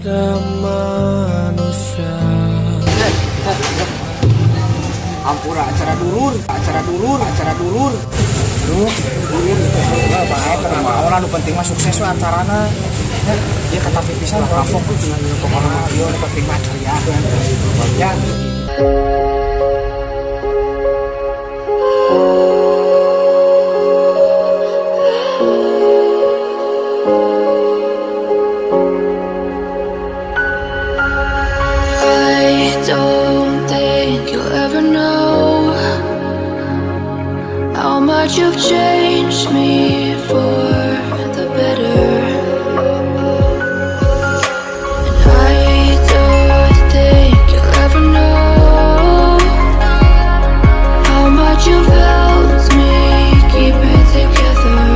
pada manusia. Ampura acara dulur. Dulur. Baik kenapa orang nu penting mah sukses we acarana. Dia kata pipisan rampok tuh cenah ieu pokona ieu nu penting mah ceria. Ya. I don't think you'll ever know how much you've changed me for the better. And I don't think you'll ever know how much you've helped me keep it together.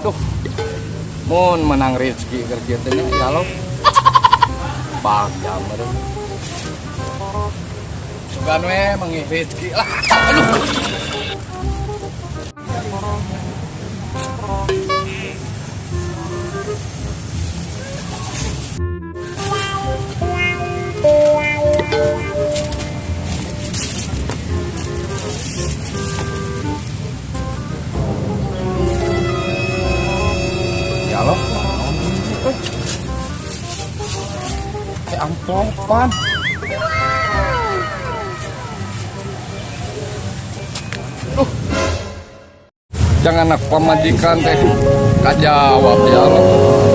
Duh, mun menang rezeki kerja teh ya lo. Bang jamur. Sugan we mangih rezeki lah. Aduh. Ya lo. Amplopan. Jangan nak pemajikan teh kajawab ya Allah.